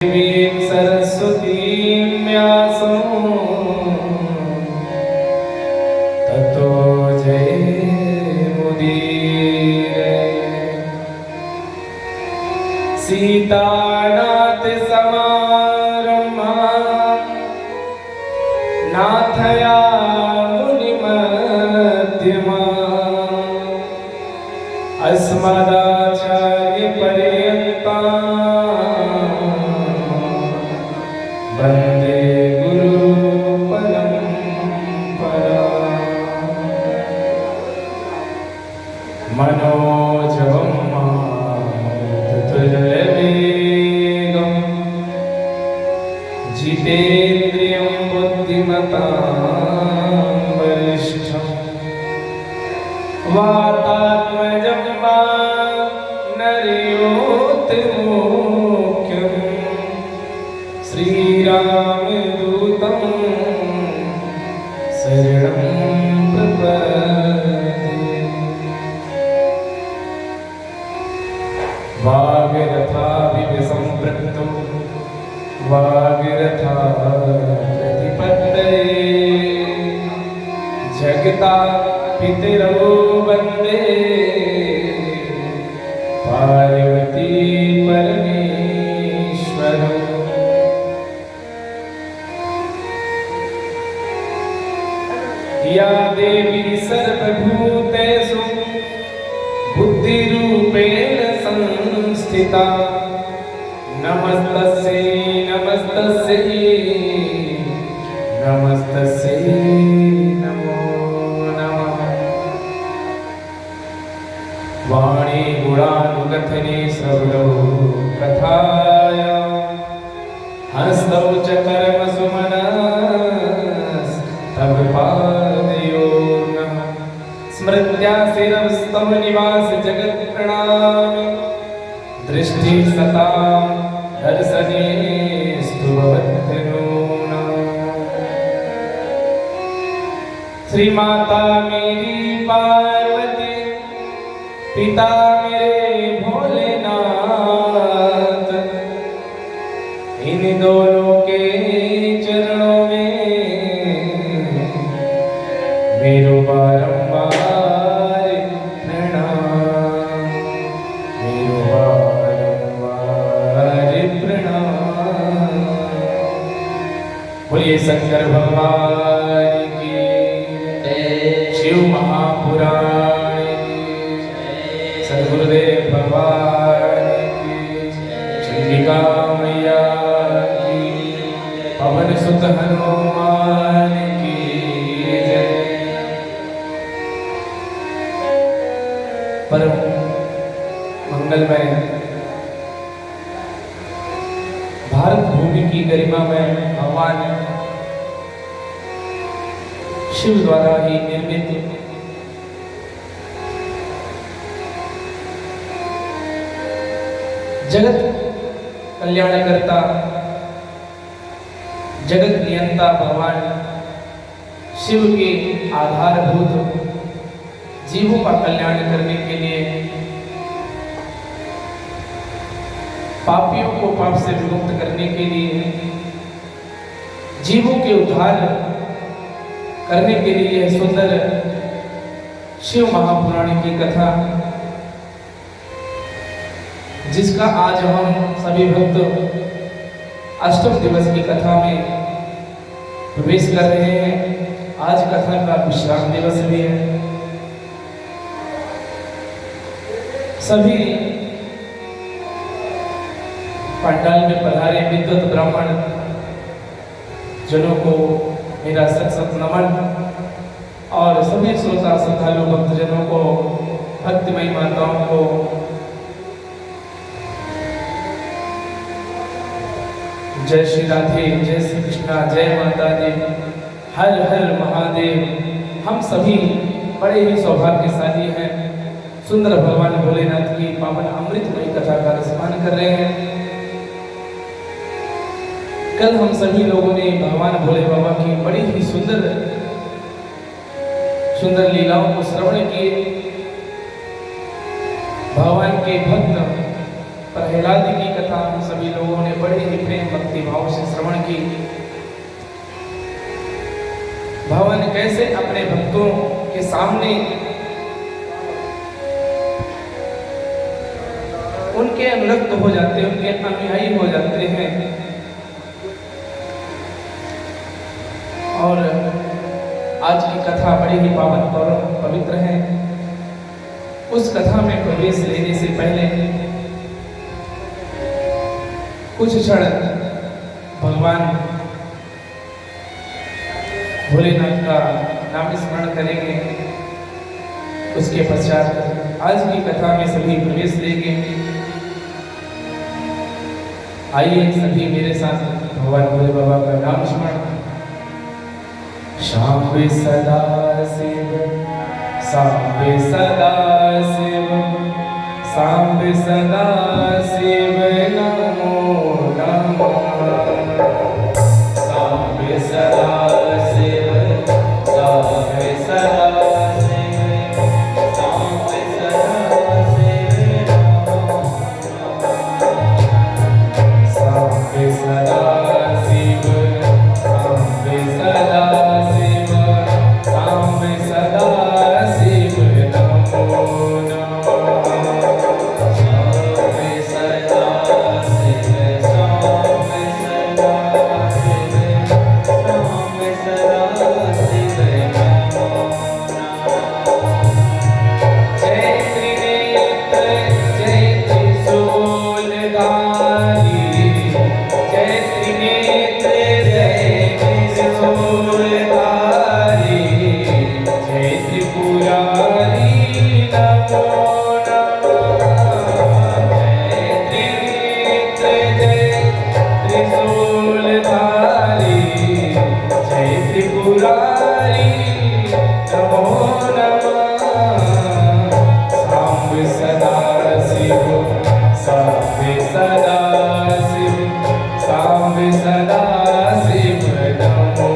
देवीं सरस्वतीं व्यासं ततो जयमुदीरये। सीतानाथसमारम्भां नाथयामुनिमध्यमाम् अस्मदाचार्यपर्यन्तां वन्दे गुरुपरम्पराम्। मनोजवं मारुततुल्यवेगं जितेन्द्रियं बुद्धिमतां वरिष्ठं वातात्मजं वानरयोत्तमोख्यं श्रीरामदूतं शरणं प्रपद्ये। वागीरथाविव सम्पृक्तो वागीरथा प्रतिपत्तये जगतां पितरौ वन्दे पार्वती परमेश्वरौ। या देवी सर्वभूतेषु बुद्धिरूपेण संस्थिता नमस्तस्यै नमस्तस्यै नमस्तस्यै नमो नमः। वाणी गुणानुगथने श्रवणो कथाया हस्तौ च कर्मसुमनस्तव पादयोर्नमः। स्मृत्या शिरस्तव निवास जगत्प्रणामि दृष्टि सतां दर्शनेस्तु भवत्यनो नमः। श्री माता मेरी पार्वती पिता मेरे भोलेनाथ इन दोनों के चरणों में मेरो बारंबार प्रणाम, मेरो बारंबार प्रणाम। बोलिए शंकर भगवान की जय, शिव महापुराण की जय, सद्गुरुदेव भगवान की जय, चंडिका मैया की, पवन सुत हनुमान की जय। परम मंगलमय भारत भूमि की गरिमा में भगवान शिव द्वारा ही निर्मित जगत कल्याणकर्ता जगत नियंता भगवान शिव के आधारभूत जीवों का कल्याण करने के लिए, पापियों को पाप से विमुक्त करने के लिए, जीवों के उद्धार करने के लिए यह सुंदर शिव महापुराण की कथा, जिसका आज हम सभी भक्त अष्टम दिवस की कथा में प्रवेश कर रहे हैं। आज कथा का विश्राम दिवस भी है। सभी पंडाल में पधारे विद्वत ब्राह्मण जनों को मेरा सत सत नमन और सभी श्रोता श्रद्धालु भक्तजनों को, भक्तिमयी माताओं को जय श्री राधे, जय श्री कृष्णा, जय माता दी, हर हर महादेव। हम सभी बड़े ही सौभाग्यशाली हैं, सुंदर भगवान भोलेनाथ की पावन अमृतमयी कथा का रसपान कर रहे हैं। कल हम सभी लोगों ने भगवान भोले बाबा की बड़ी ही सुंदर सुंदर लीलाओं को श्रवण किए। भगवान के भक्त प्रहलाद की कथा कथा हम सभी लोगों ने बड़े ही प्रेम भक्ति भाव से श्रवण की। भगवान कैसे अपने भक्तों के सामने उनके अनुरक्त हो जाते हैं, उनके अनुयायी हो जाते हैं। और आज की कथा बड़ी ही पावन और पवित्र है। उस कथा में प्रवेश लेने से पहले कुछ क्षण भगवान भोलेनाथ का नाम स्मरण करेंगे। उसके पश्चात आज की कथा में सभी प्रवेश लेंगे। आइए सभी मेरे साथ भगवान भोले बाबा का नाम स्मरण। शांबे सदा शिव, सांबे सदा शिव, सांबे सदा शिव नमो नमः। सांबे सदा शिव, सांबे सदा शिव, सांबे सदा शिव नमो नमः। सांबे सदा शिव, सांबे सदा शिव, सांबे सदा शिव नमो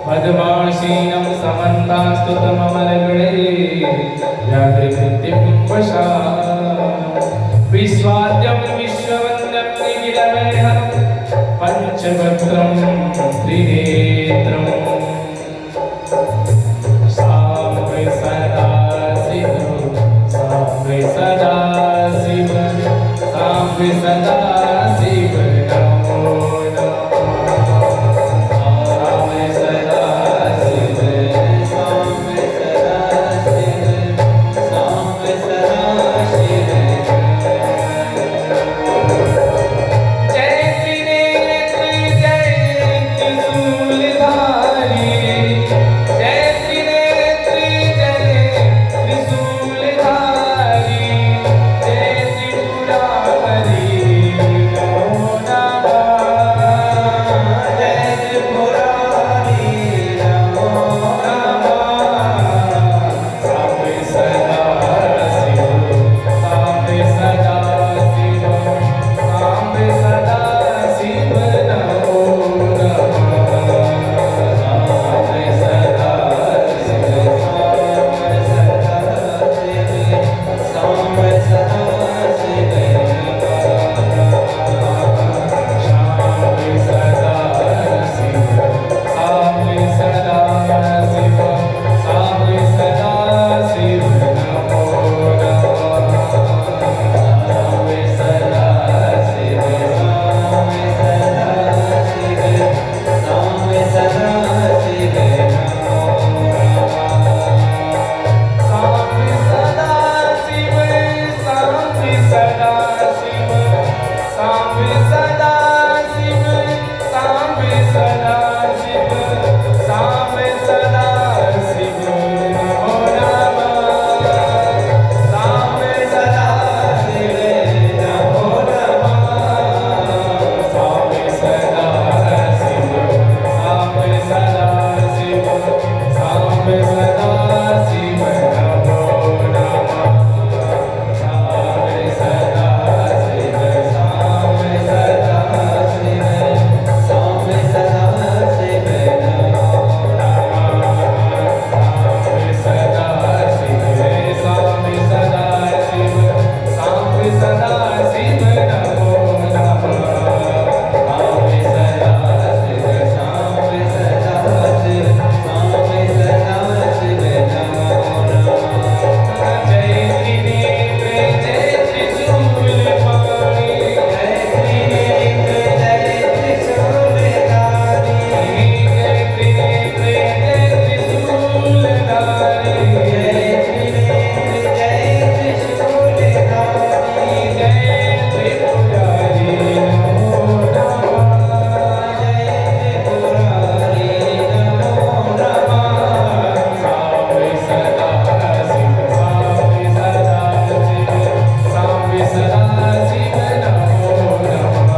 पद्माशीनं समन्तास्तुतममलगणे व्याघ्रकृतिं वशा विश्वाद्यं विश्ववन्द्यं निखिलमेहं सदा शिव नमो नमः। सदा शिव साम सदा शिव साम सदा शिव। जय त्रिनेत्र जय त्रिशूलधारी जय त्रिनेत्र जय त्रिशूलधारी जय त्रिपुरारी नमो नमः। जय त्रिपुरारी नमो नमः। साम सदा शिव साम सदा शिव साम सदा शिव नमो नमः। साम सदा शिव साम सदा शिव साम सदा शिव साम सदा शिव साम सदा शिव नमो नमः। साम सदा शिव साम सदा शिव साम सदा शिव नमो नमः। साम सदा शिव साम सदा शिव साम सदा शिव साम सदा शिव साम सदा शिव नमो नमः। साम सदा शिव नमो नमः। साम सदा शिव साम सदा शिव साम सदा शिव नमो नमः। साम सदा शिव साम सदा शिव साम सदा शिव नमो नमः। साम सदा शिव साम सदा शिव साम सदा शिव नमो नमः। साम सदा शिव साम सदा शिव साम सदा शिव नमो नमः। जय त्रिनेत्र जय त्रिशूलपाणि जय त्रिनेत्र जय त्रिशूलधारी जय त्रिनेत्र जय त्रिशूलधारी जय त्रिनेत्र जय त्रिशूलधारी जय त्रिपुरारी नमो नमः। जय त्रिपुरारी नमो नमः। साम सदा शिव साम सदा शिव साम सदा शिव नमो नमः।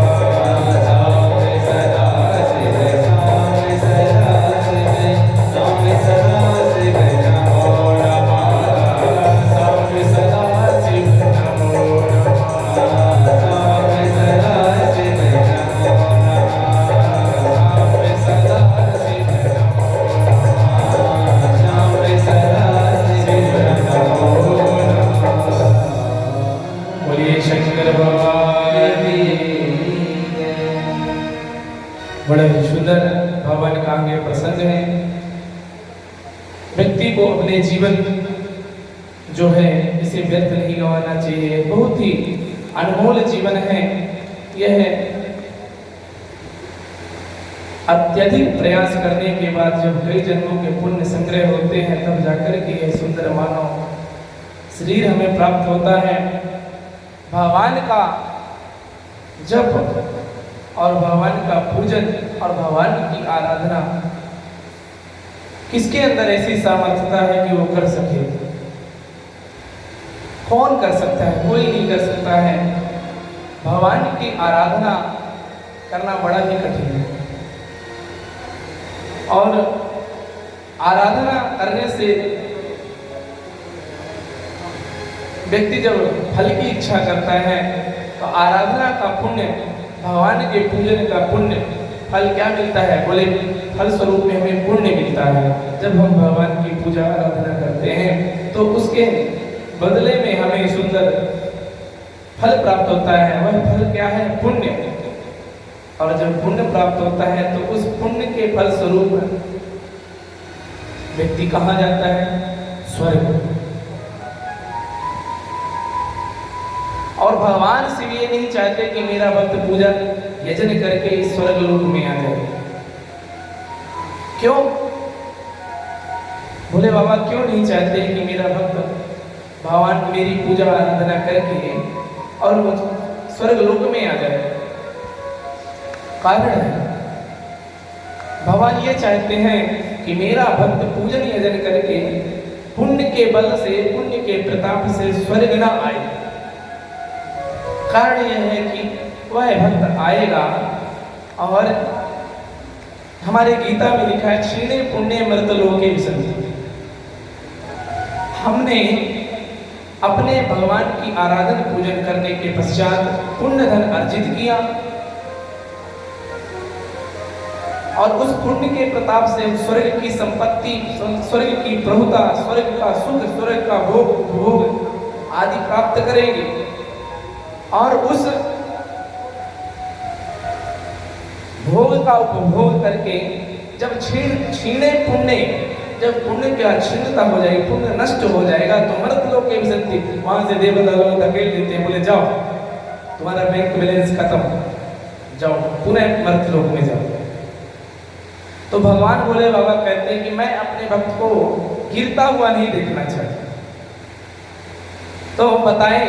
साम सदा शिव साम सदा शिव साम सदा शिव नमो नमः। साम सदा शिव नमो नमः। साम सदा शिव नमो नमः। साम सदा शिव नमो नमः। साम सदा शिव नमो नमः। बोलिए शंकर भगवान की जय। बड़े ही सुंदर भगवान का आगे प्रसंग है। व्यक्ति को अपने जीवन जो है इसे व्यर्थ नहीं गंवाना चाहिए। बहुत ही अनमोल जीवन है यह। अत्यधिक प्रयास करने के बाद जब कई जन्मों के पुण्य संग्रह होते हैं तब जाकर के यह सुंदर मानव शरीर हमें प्राप्त होता है। भगवान का जप और भगवान का पूजन और भगवान की आराधना किसके अंदर ऐसी सामर्थ्यता है कि वो कर सके? कौन कर सकता है? कोई नहीं कर सकता है। भगवान की आराधना करना बड़ा ही कठिन है और आराधना करने से व्यक्ति जब फल की इच्छा करता है तो आराधना का पुण्य, भगवान के पूजन का पुण्य फल क्या मिलता है? बोले फल स्वरूप में हमें पुण्य मिलता है। जब हम भगवान की पूजा आराधना करते हैं तो उसके बदले में हमें सुंदर फल प्राप्त होता है। वह फल क्या है? पुण्य। और जब पुण्य प्राप्त होता है तो उस पुण्य के फल स्वरूप व्यक्ति कहाँ जाता है? स्वर्ग। और भगवान शिव ये नहीं चाहते कि मेरा भक्त पूजा यजन करके इस स्वर्ग लोक में आ जाए। क्यों? भोले बाबा क्यों नहीं चाहते कि मेरा भक्त भगवान मेरी पूजा आराधना करके और वो स्वर्ग लोक में आ जाए? कारण है, भगवान ये चाहते हैं कि मेरा भक्त पूजन यजन करके पुण्य के बल से, पुण्य के प्रताप से स्वर्ग ना आए। कारण यह है कि वह भक्त आएगा और हमारे गीता में लिखा है क्षीणे पुण्य मृत लोके विसंति। हमने अपने भगवान की आराधना पूजन करने के पश्चात पुण्य धन अर्जित किया और उस पुण्य के प्रताप से स्वर्ग की संपत्ति, स्वर्ग की प्रभुता, स्वर्ग का सुख, स्वर्ग का भोग आदि प्राप्त करेंगे। और उस भोग का उपभोग करके जब क्षीणे पुण्य, जब पुण्य की क्षीणता हो जाएगी, पुण्य नष्ट हो जाएगा, तो मृत लोक के विसंति, वहां से देवता लोग धकेल देते हैं, बोले जाओ तुम्हारा बैंक बैलेंस खत्म, जाओ पुनः मृत लोक में जाओ। तो भगवान भोले बाबा कहते हैं कि मैं अपने भक्त को गिरता हुआ नहीं देखना चाहता। तो बताएं,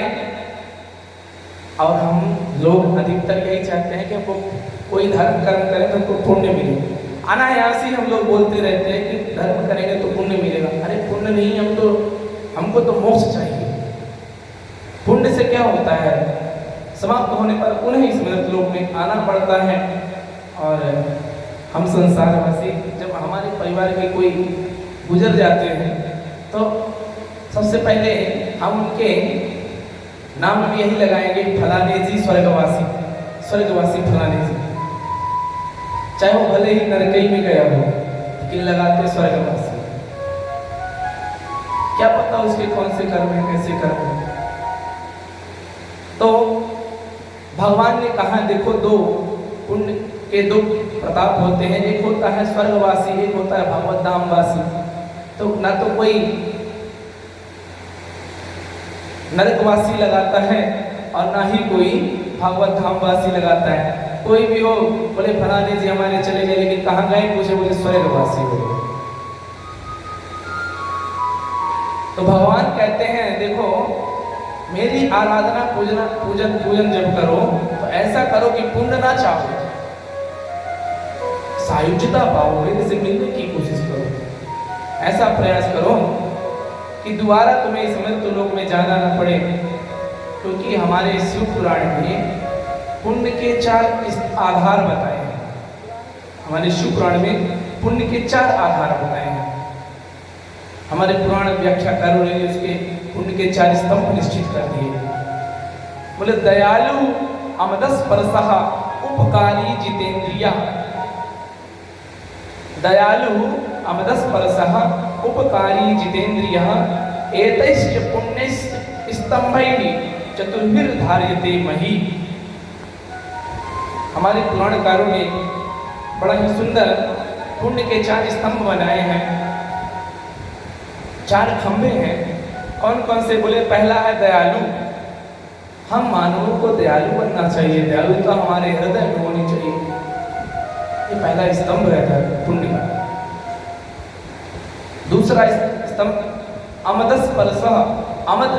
और हम लोग अधिकतर यही चाहते हैं कि हमको कोई धर्म कर्म करें तो हमको पुण्य मिले। अनायास ही हम लोग बोलते रहते हैं कि धर्म करेंगे तो पुण्य मिलेगा। अरे पुण्य नहीं, हमको तो मोक्ष चाहिए। पुण्य से क्या होता है? समाप्त होने पर पुनः इस मृत लोक में आना पड़ता है। और हम संसारवासी जब हमारे परिवार के कोई गुजर जाते हैं तो सबसे पहले हम उनके नाम में यही लगाएंगे, फलाने जी स्वर्गवासी, स्वर्गवासी फलाने जी। चाहे वो भले ही नरकई में गया हो, लेकिन लगाते स्वर्गवासी। क्या पता उसके कौन से कर्म है, कैसे कर्म है। तो भगवान ने कहा देखो, दो पुण्य के दो प्रताप होते हैं, एक होता है स्वर्गवासी, एक होता है भगवत धामवासी। तो ना तो कोई नरकवासी लगाता है और ना ही कोई भागवत धामवासी लगाता है। कोई भी हो, बोले फलाने जी हमारे चले गए, लेकिन कहाँ गए पूछे, बोले स्वर्गवासी हो गए। तो भगवान कहते हैं देखो, मेरी आराधना पूजन जब करो तो ऐसा करो कि पुण्य ना चाहो, सायुज्यता पाओ, मेरे से मिलने की कोशिश करो। ऐसा प्रयास करो कि दोबारा तुम्हें इस मृत्यु लोक में जाना न पड़े। क्योंकि हमारे शिव पुराण में पुण्य के 4 आधार बताए हैं। हमारे शिव पुराण में पुण्य के 4 आधार बताए हैं। हमारे पुराण व्याख्याकारों ने उसके पुण्य के 4 स्तंभ निश्चित कर दिए। बोले दयालु अमदस परसह उपकारी जितेंद्रिया। दयालु अमदस परसह उपकारी जितेंद्रियः एतैश्च पुण्यैश्च स्तंभैः चतुर्भिर्धार्यते मही। हमारे पुराणकारों ने बड़ा ही सुंदर पुण्य के 4 स्तंभ बनाए हैं, 4 खंभे हैं। कौन कौन से? बोले पहला है दयालु। हम मानवों को दयालु बनना चाहिए, दयालुता हमारे हृदय में होनी चाहिए। ये पहला स्तंभ रहता है पुण्य का। दूसरा स्तंभ अमदस परसह। अमद,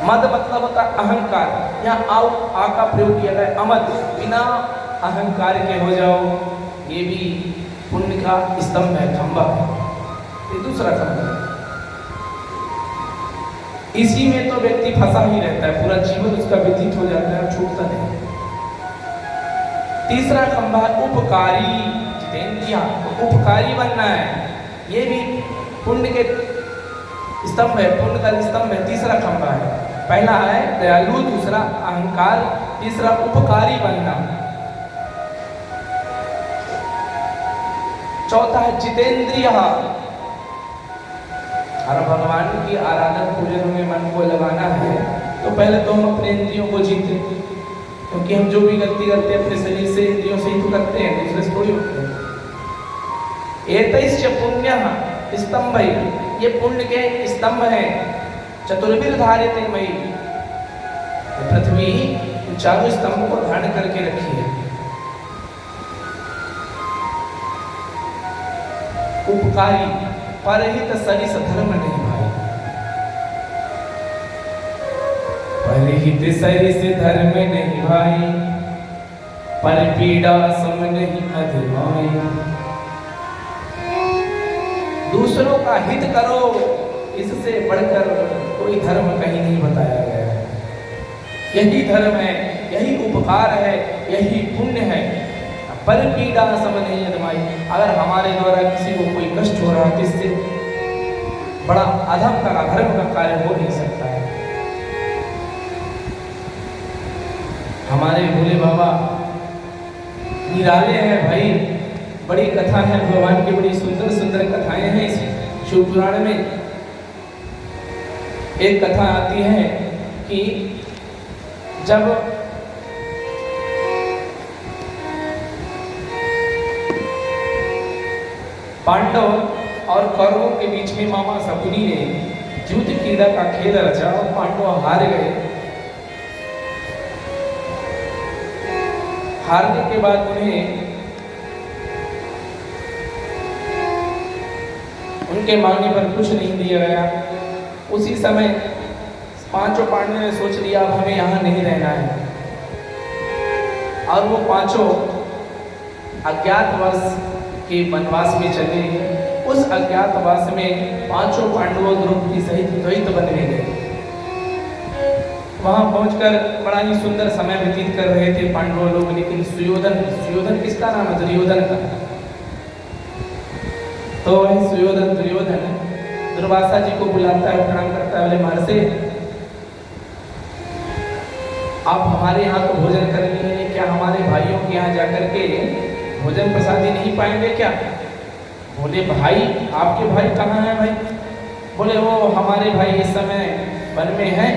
मद मतलब होता अहंकार। यहाँ आ का प्रयोग किया गया। अमद, बिना अहंकार के हो जाओ, ये भी पुण्य का स्तंभ है, खंभा है। ये दूसरा खंभा है। इसी में तो व्यक्ति फंसा ही रहता है, पूरा जीवन उसका व्यतीत हो जाता है, छूटता नहीं। तीसरा खंभा उपकारी जितेंद्रिया, उपकारी बनना है। ये भी पुण्य के स्तंभ है, पुण्य का स्तंभ है। तीसरा खंभा है। पहला है दयालु, दूसरा अहंकार, तीसरा उपकारी बनना, चौथा है जितेंद्रिय। और भगवान की आराधना पूजन में मन को लगाना है तो पहले तो हम अपने इंद्रियों को जीते, क्योंकि हम जो भी गलती करते हैं अपने शरीर से, इंद्रियों से ही तो करते हैं, दूसरे से थोड़ी होते हैं। एतैश्च पुण्यः स्तंभैः, ये पुण्य के स्तंभ हैं। चतुर्विर धारिते मई, पृथ्वी चारों स्तंभ को धारण करके रखी है। उपकारी परहित सरिस धर्म नहीं भाई, परहित सरिस धर्म नहीं भाई, पर पीड़ा सम नहीं अधमाई। दूसरों का हित करो, इससे बढ़कर कोई धर्म कहीं नहीं बताया गया है। यही धर्म है, यही उपकार है, यही पुण्य है। पर पीड़ा सम नहीं अधमाई, अगर हमारे द्वारा किसी को कोई कष्ट हो रहा है, इससे बड़ा अधम का अधर्म का कार्य हो नहीं सकता है। हमारे भोले बाबा निराले हैं भाई, बड़ी कथा है भगवान की, बड़ी सुंदर सुंदर कथाएं हैं इस शिव पुराण में। एक कथा आती है कि जब पांडव और कौरवों के बीच में मामा शकुनी ने युद्ध क्रीड़ा का खेल रचा और पांडव हार गए। हारने के बाद उन्हें उनके मांगने पर कुछ नहीं दिया गया। उसी समय पांचों पांडवों ने सोच लिया अब हमें यहाँ नहीं रहना है, और वो पांचों अज्ञातवास के वनवास में चले। उस अज्ञातवास में पांचों पांडवों द्रौपदी सहित द्वैत बन गए। वहां पहुंचकर बड़ा ही सुंदर समय व्यतीत कर रहे थे पांडव लोग, लेकिन सुयोधन किसका नाम है? दुर्योधन का। तो वही दुर्योधन दुर्वासा जी को बुलाता है, प्रणाम करता है, बोले महर्षि आप हमारे यहाँ तो भोजन कर लिए, क्या हमारे भाइयों के यहाँ जाकर के भोजन प्रसादी नहीं पाएंगे क्या? बोले भाई, आपके भाई कहाँ हैं भाई? बोले वो हमारे भाई इस समय वन में हैं,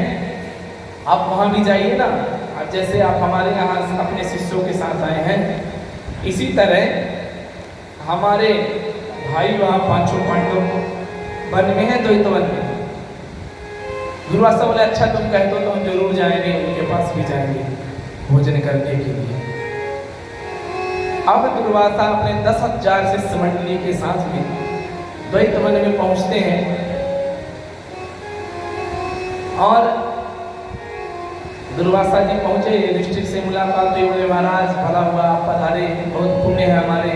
आप वहाँ भी जाइए ना। अब जैसे आप हमारे यहाँ अपने शिष्यों के साथ आए हैं, इसी तरह हमारे भाई वहाँ पांचों पांडव वन में हैं, द्वैत वन में। दुर्वासा बोले अच्छा तुम कहते हो तो हम जरूर जाएंगे, उनके पास भी जाएंगे भोजन करने के लिए। अब दुर्वासा अपने 10,000 शिष्य मंडली के साथ में द्वैत वन में पहुंचते हैं और दुर्वासा जी पहुंचे, युधिष्ठिर से मुलाकात हुई। बोले महाराज भला हुआ आप पधारे, बहुत पुण्य है हमारे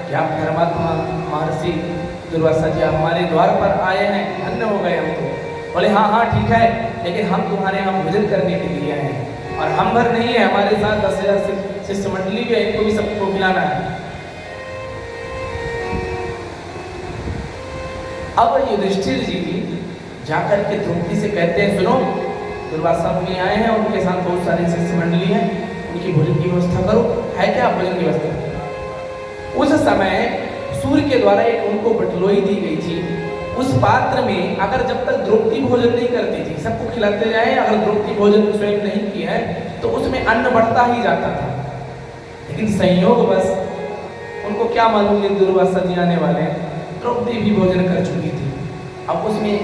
कि आप धर्मात्मा महर्षि दुर्वासा जी आप हमारे द्वार पर आए हैं, धन्य हो गए हम तो। बोले हाँ हाँ ठीक है, लेकिन हम तुम्हारे यहाँ भोजन करने के लिए आए हैं, और हम भर नहीं है, हमारे साथ 10,000 शिष्य मंडली भी है, इनको भी सबको मिलाना है। अब युधिष्ठिर जी जाकर के द्रौपदी से कहते हैं सुनो, दुर्वासा मुनि आए हैं, उनके साथ बहुत सारे शिष्य मंडली हैं, उनकी भोजन की व्यवस्था करो। है क्या भोजन की व्यवस्था? उस समय सूर्य के द्वारा एक उनको बटलोई दी गई थी। उस पात्र में अगर जब तक द्रौपदी भोजन नहीं करती थी, सबको खिलाते जाए, अगर द्रौपदी भोजन स्वयं नहीं किया है तो उसमें अन्न बढ़ता ही जाता था। लेकिन संयोग बस उनको क्या मालूम ये दुर्वासा जी आने वाले हैं, द्रौपदी भी भोजन कर चुकी थी, अब उसमें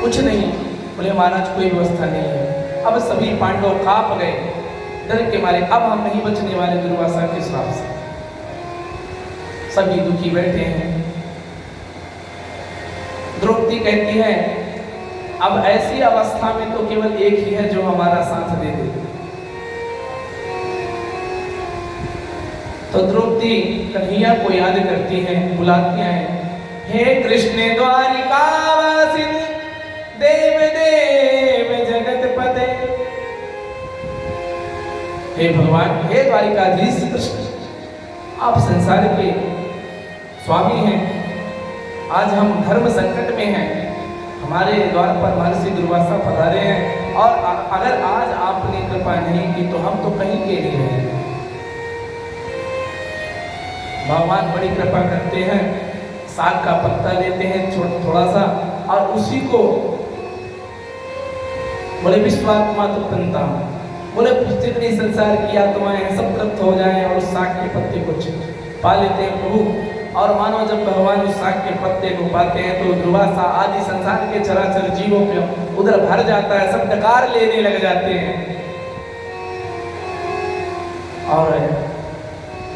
कुछ नहीं। बोले महाराज कोई व्यवस्था नहीं है। अब सभी पांडव कांप गए डर के मारे, अब हम नहीं बचने वाले दुर्वासा के श्राप से। सभी दुखी बैठे हैं। द्रौपदी कहती है अब ऐसी अवस्था में तो केवल एक ही है जो हमारा साथ दे दे। तो द्रौपदी कन्हैया को याद करती हैं, बुलाती हैं, हे कृष्ण द्वारिकावासिनी देव देव जगत पते। हे भगवान, हे द्वारिकाधीश कृष्ण, आप संसार के स्वामी हैं। आज हम धर्म संकट में हैं, हमारे द्वार पर महर्षि दुर्वासा पधारे हैं, और अगर आज आपने कृपा नहीं की तो हम तो कहीं के नहीं रहेंगे। भगवान बड़ी कृपा करते हैं, साग का पत्ता लेते हैं थोड़ा सा, और उसी को बोले विश्वात्मा तो तंता, बोले जितनी संसार की आत्माएं सब तृप्त हो जाएं और उस साग के पत्ते को पा लेते हैं। प्रभु और मानो जब भगवान उस साग के पत्ते को पाते हैं तो दुर्वासा आदि संसार के चराचर जीवों पे उधर भर जाता है, सब डकार लेने लग जाते हैं। और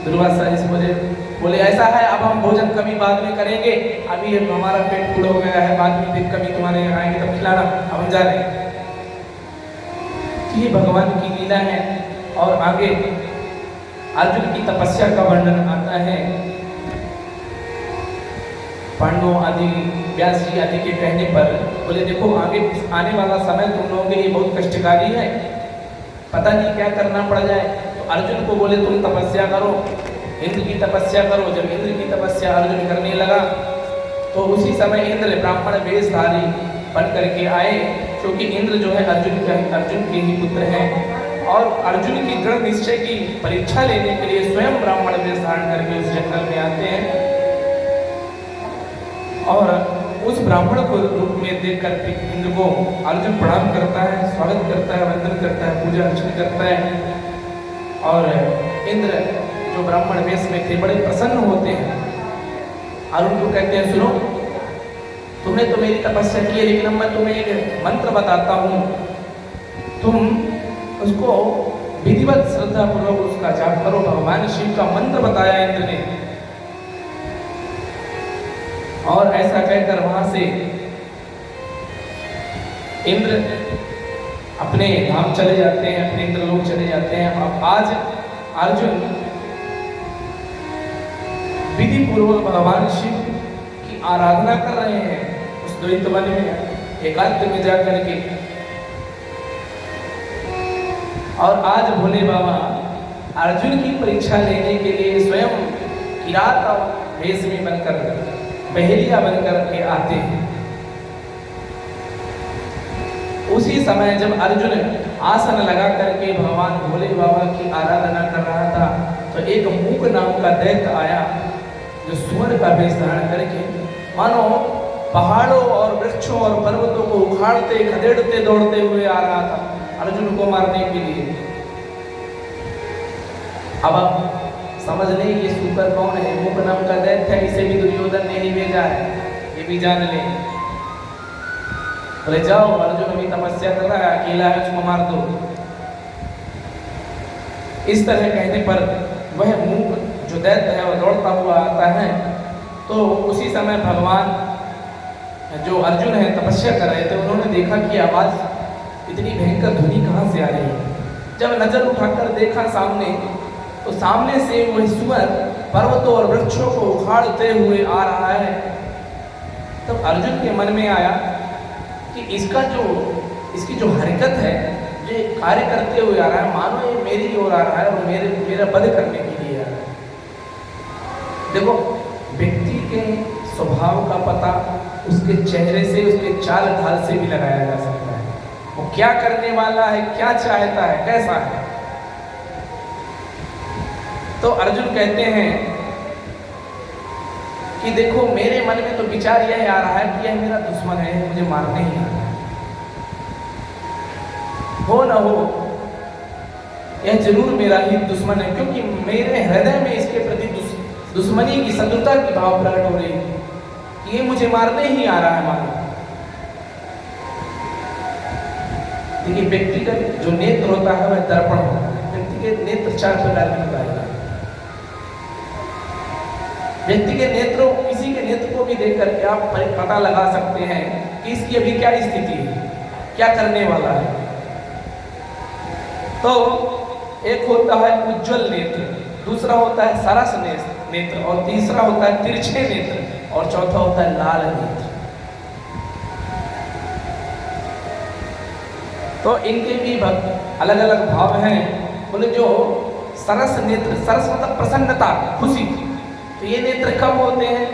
दुर्वासा इस वजह बोले ऐसा है, अब हम भोजन कभी बाद में करेंगे, अभी हमारा पेट फूल हो गया है, बाद में फिर कभी तुम्हारे यहाँ आएंगे तब खिलाना, अब हम जा रहे हैं। ये भगवान की लीला है। और आगे अर्जुन की तपस्या का वर्णन आता है। पांडवों आदि व्यास जी आदि के कहने पर बोले देखो आगे आने वाला समय तुम लोगों के लिए बहुत कष्टकारी है, पता नहीं क्या करना पड़ जाए। तो अर्जुन को बोले तुम तपस्या करो, इंद्र की तपस्या करो। जब इंद्र की तपस्या अर्जुन करने लगा तो उसी समय इंद्र ब्राह्मण वेशधारी बन करके आए, क्योंकि इंद्र जो है अर्जुन के ही पुत्र हैं। और अर्जुन की दृढ़ निश्चय की परीक्षा लेने के लिए स्वयं ब्राह्मण वेश धारण करके उस जंगल में आते हैं। और उस ब्राह्मण को रूप में देख कर इंद्र को अर्जुन प्रणाम करता है, स्वागत करता है, वंदन करता है, पूजा अर्चना करता है। और इंद्र जो ब्राह्मण वेश में थे बड़े प्रसन्न होते हैं और उनको कहते हैं सुनो, तुमने तो मेरी तपस्या की है, लेकिन अब मैं तुम्हें एक मंत्र बताता हूँ, तुम उसको विधिवत श्रद्धा पूर्वक उसका जाप करो। भगवान शिव का मंत्र बताया इंद्र ने। और ऐसा कहकर वहां से इंद्र अपने धाम चले जाते हैं, अपने इंद्रलोक चले जाते हैं। अब आज अर्जुन विधि पूर्वक भगवान शिव की आराधना कर रहे हैं उस द्वैत वन में एकांत में जाकर के। और आज भोले बाबा अर्जुन की परीक्षा लेने के लिए स्वयं किरात वेश में बनकर पहेलिया बनकर के आते हैं। उसी समय जब अर्जुन आसन लगा करके भगवान भोले बाबा की आराधना कर रहा था तो एक मूक नाम का दैत्य आया जो सुअर का वेश धारण करके मानो पहाड़ों और वृक्षों और पर्वतों को उखाड़ते खदेड़ते दौड़ते हुए आ रहा था अर्जुन को मारने के लिए। अब समझ लें ये सुकर कौन है, मूक नाम का दैत्य है, इसे भी दुर्योधन ने ही भेजा है, ये भी जान ले। बोले जाओ, अर्जुन अभी तपस्या कर रहा है, अकेला है, उसको मार दो। इस तरह कहने पर वह मूक जो दैत्य है वह दौड़ता हुआ आता है। तो उसी समय भगवान जो अर्जुन है तपस्या कर रहे थे, उन्होंने देखा कि आवाज इतनी भयंकर ध्वनि कहाँ से आ रही है। जब नजर उठाकर देखा सामने तो सामने से वह सुअर पर्वतों और वृक्षों को उखाड़ते हुए आ रहा है। तब अर्जुन के मन में आया कि इसकी जो हरकत है, जो कार्य करते हुए आ रहा है, मानो ये मेरी ओर आ रहा है और मेरा वध करने के लिए आ रहा है। देखो, व्यक्ति के स्वभाव का पता उसके चेहरे से, उसके चाल ढाल से भी लगाया जा सकता है। वो क्या करने वाला है, क्या चाहता है, कैसा है। तो अर्जुन कहते हैं कि देखो, मेरे मन में तो विचार यह आ रहा है कि यह मेरा दुश्मन है, मुझे मारने ही आ रहा है। हो न हो, यह जरूर मेरा ही दुश्मन है, क्योंकि मेरे हृदय में इसके प्रति दुश्मनी की, शत्रुता की भाव प्रकट हो रही है कि ये मुझे मारने ही आ रहा है। मानो देखिए, व्यक्ति का जो नेत्र होता है वह दर्पण होता है। व्यक्ति के नेत्र चार प्रकार के होता है। व्यक्ति के नेत्रों, किसी के नेत्र को भी देख करके आप पता लगा सकते हैं कि इसकी अभी क्या स्थिति है, क्या करने वाला है। तो एक होता है उज्जवल नेत्र, दूसरा होता है सरस नेत्र, और तीसरा होता है तिरछे नेत्र, और चौथा होता है लाल नेत्र। तो इनके भी अलग अलग भाव हैं। बोले जो सरस नेत्र, सरस मतलब प्रसन्नता, खुशी, तो ये नेत्र कब होते हैं?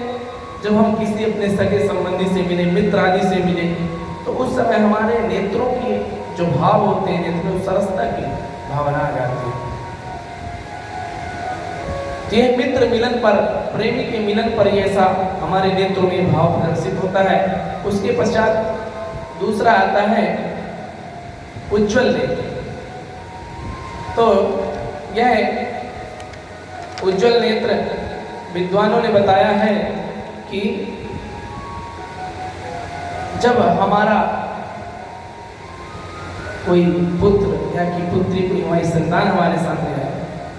जब हम किसी अपने सगे संबंधी से मिले, मित्र आदि से मिले, तो उस समय हमारे नेत्रों के जो भाव होते हैं, नेत्र में सरसता की भावना आ जाती है। तो यह मित्र मिलन पर, प्रेमी के मिलन पर ये ऐसा हमारे नेत्रों में भाव प्रदर्शित होता है। उसके पश्चात दूसरा आता है उज्जवल नेत्र। तो यह उज्जवल नेत्र विद्वानों ने बताया है कि जब हमारा कोई पुत्र या कि पुत्री, कोई हमारी संतान हमारे सामने आए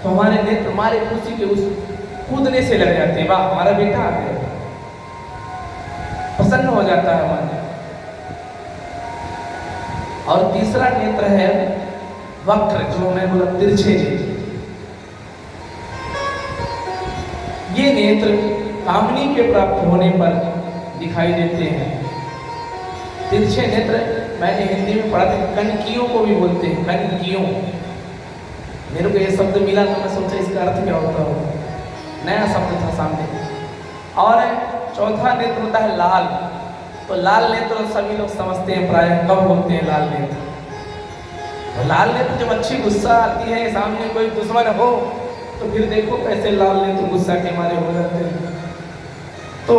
तो हमारे नेत्र हमारे खुशी के उस कूदने से लग जाते हैं, वाह हमारा बेटा आ गया, प्रसन्न हो जाता है मन। और तीसरा नेत्र है वक्र, जो मैं बोला तिरछे नेत्र। ये नेत्र कामनी के प्राप्त होने पर दिखाई देते हैं। तिरछे नेत्र मैंने हिंदी में पढ़ा था, कनकियों को भी बोलते हैं, कनकियों। मेरे को ये शब्द मिला तो मैं सोचा इसका अर्थ क्या होता हो, नया शब्द था सामने। और चौथा नेत्र होता है लाल। तो लाल नेत्र सभी लोग समझते हैं प्राय कब होते हैं लाल नेत्र। तो लाल नेत्र जब अच्छी गुस्सा आती है, सामने कोई दुश्मन हो तो फिर देखो कैसे लाल नेत्र गुस्सा के मारे हो जाते हैं। तो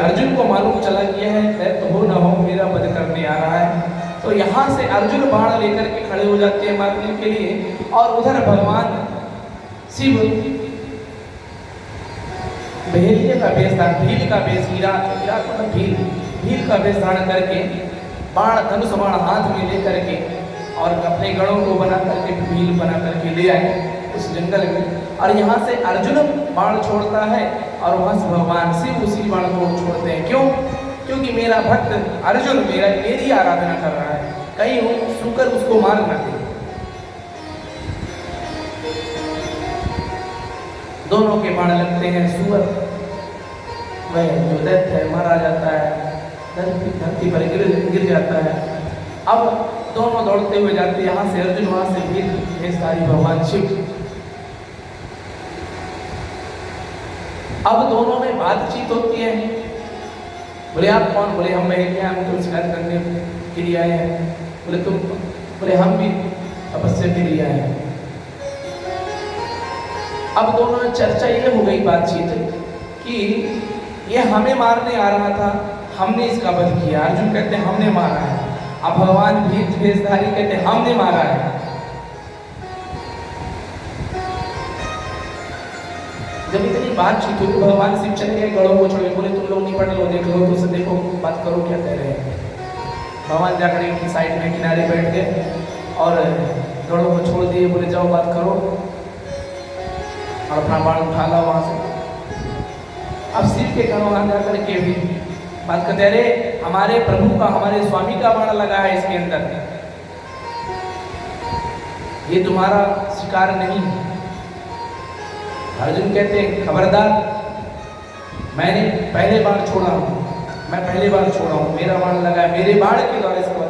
अर्जुन को मालूम चला कि यह दैत्य हो न हो मेरा वध करने आ रहा है। तो यहाँ से अर्जुन बाण लेकर के खड़े हो जाते हैं मारने के लिए, और उधर भगवान शिव भेलिए का वेश धारण, भील का वेश, विराट मतलब भील का वेश धारण करके बाण, धनुष बाण हाथ में ले करके और अपने गणों को बना करके भील बना करके ले आए उस जंगल में। और यहाँ से अर्जुन बाण छोड़ता है और वहाँ से भगवान शिव उसी बाण को छोड़ते हैं। क्यों? क्योंकि मेरा भक्त अर्जुन मेरी आराधना कर रहा है, कहीं वो सुकर उसको मार न दे। दोनों के बाण लगते हैं, सुअर वह जो दैत्य है मारा जाता है, धरती पर गिर जाता है। अब दोनों दौड़ते हुए जाते हैं, यहाँ से अर्जुन, वहाँ से भील भेषधारी भगवान शिव। अब दोनों में बातचीत होती है। बोले आप कौन? बोले हम महिला, हम तो शिकायत करने के लिए आए हैं। बोले तुम? बोले हम भी तपस्या के लिए आए हैं। अब दोनों में चर्चा ये हो गई, बातचीत, कि ये हमें मारने आ रहा था, हमने इसका वध किया। अर्जुन कहते हैं हमने मारा है। अब भगवान भील भेषधारी कहते हैं हमने मारा है। जब इतनी बातचीत हुई तो भगवान शिव चले गए, गणों को छोड़, बोले तुम लोग निपट लो, देख लो, तो उसे देखो, बात करो क्या कह रहे हैं। भगवान जाकर एक साइड में किनारे बैठ गए और गणों को छोड़ दिए, बोले जाओ बात करो, और अपना बाण उठा ला वहाँ से। अब शिव के गणों वहाँ जाकर के भी बात करते, अरे हमारे प्रभु का, हमारे स्वामी का बाण लगा है इसके अंदर, ये तुम्हारा शिकार नहीं है। अर्जुन कहते हैं खबरदार, मैंने पहले बाण छोड़ा हूँ, मैं पहले बार छोड़ा हूँ, मेरा बाण लगा है, मेरे बाण के द्वारा इसको